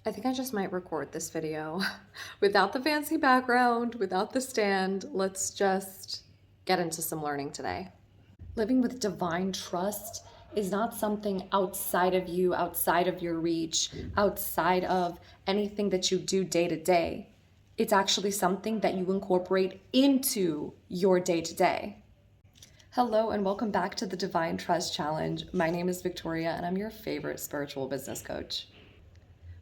I think I just might record this video without the fancy background, without the stand. Let's just get into some learning today. Living with divine trust is not something outside of you, outside of your reach, outside of anything that you do day to day. It's actually something that you incorporate into your day to day. Hello and welcome back to the Divine Trust Challenge. My name is Victoria and I'm your favorite spiritual business coach.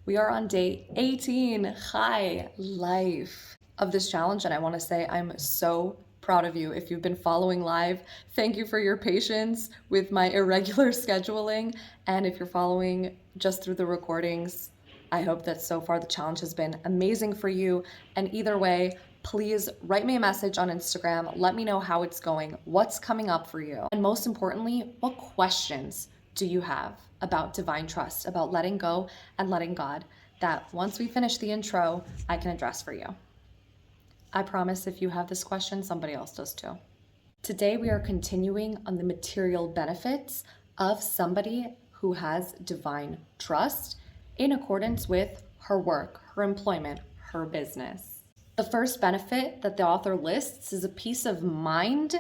We are on day 18, high life of this challenge, and I want to say I'm so proud of you. If you've been following live, thank you for your patience with my irregular scheduling, and if you're following just through the recordings, I hope that so far the challenge has been amazing for you. And either way, please write me a message on Instagram. Let me know how it's going, what's coming up for you, and most importantly, what questions do you have about divine trust, about letting go and letting God, that once we finish the intro, I can address for you. I promise if you have this question, somebody else does too. Today, we are continuing on the material benefits of somebody who has divine trust in accordance with her work, her employment, her business. The first benefit that the author lists is a peace of mind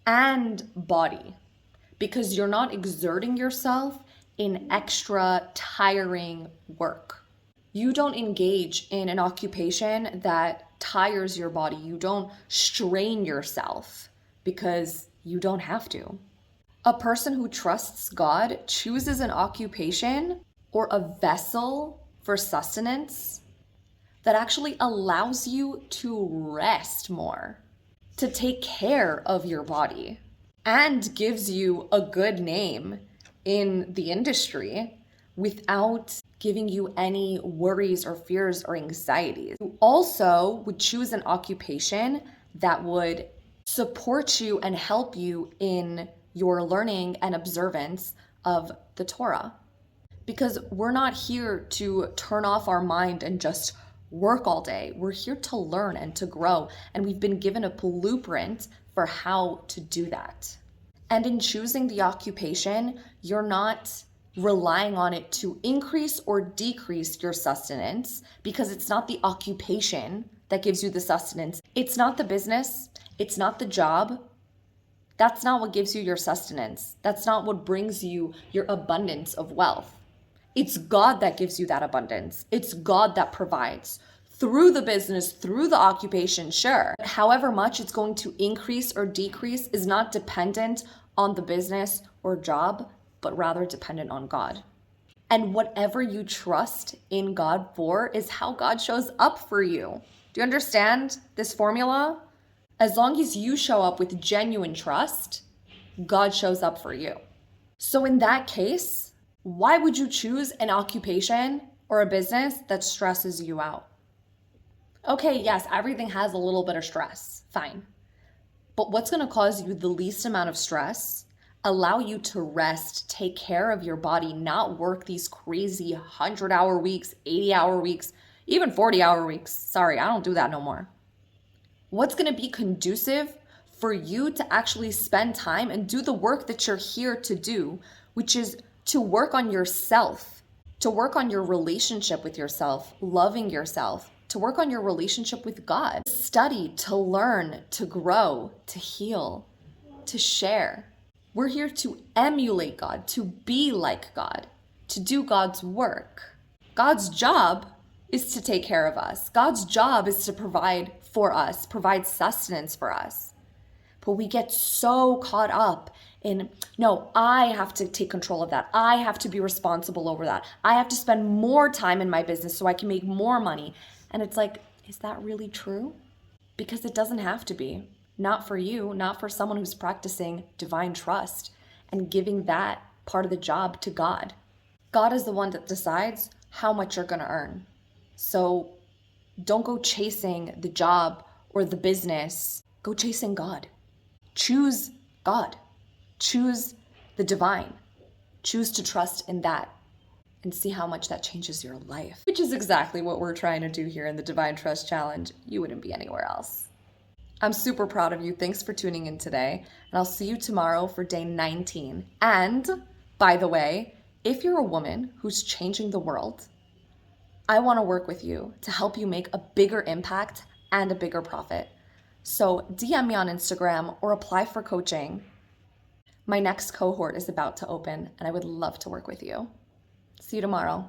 and body, because you're not exerting yourself in extra tiring work. You don't engage in an occupation that tires your body. You don't strain yourself because you don't have to. A person who trusts God chooses an occupation or a vessel for sustenance that actually allows you to rest more, to take care of your body, and gives you a good name in the industry without giving you any worries or fears or anxieties. You also would choose an occupation that would support you and help you in your learning and observance of the Torah. Because we're not here to turn off our mind and just work all day. We're here to learn and to grow, and we've been given a blueprint for how to do that. And in choosing the occupation, you're not relying on it to increase or decrease your sustenance, because it's not the occupation that gives you the sustenance. It's not the business. It's not the job. That's not what gives you your sustenance. That's not what brings you your abundance of wealth. It's God that gives you that abundance. It's God that provides through the business, through the occupation, sure. However much it's going to increase or decrease is not dependent on the business or job, but rather dependent on God. And whatever you trust in God for is how God shows up for you. Do you understand this formula? As long as you show up with genuine trust, God shows up for you. So in that case, why would you choose an occupation or a business that stresses you out? Okay, yes, everything has a little bit of stress, fine. But what's going to cause you the least amount of stress, allow you to rest, take care of your body, not work these crazy 100-hour weeks, 80-hour weeks, even 40-hour weeks. Sorry, I don't do that no more. What's going to be conducive for you to actually spend time and do the work that you're here to do, which is to work on yourself, to work on your relationship with yourself, loving yourself, to work on your relationship with God, study, to learn, to grow, to heal, to share. We're here to emulate God, to be like God, to do God's work. God's job is to take care of us. God's job is to provide for us, provide sustenance for us. But we get so caught up in, no, I have to take control of that. I have to be responsible over that. I have to spend more time in my business so I can make more money. And it's like, is that really true? Because it doesn't have to be. Not for you, not for someone who's practicing divine trust and giving that part of the job to God. God is the one that decides how much you're going to earn. So don't go chasing the job or the business. Go chasing God. Choose God. Choose the divine. Choose to trust in that and see how much that changes your life, which is exactly what we're trying to do here in the Divine Trust Challenge. You wouldn't be anywhere else. I'm super proud of you. Thanks for tuning in today, and I'll see you tomorrow for day 19. And by the way, if you're a woman who's changing the world, I want to work with you to help you make a bigger impact and a bigger profit. So DM me on Instagram or apply for coaching. My next cohort is about to open and I would love to work with you. See you tomorrow.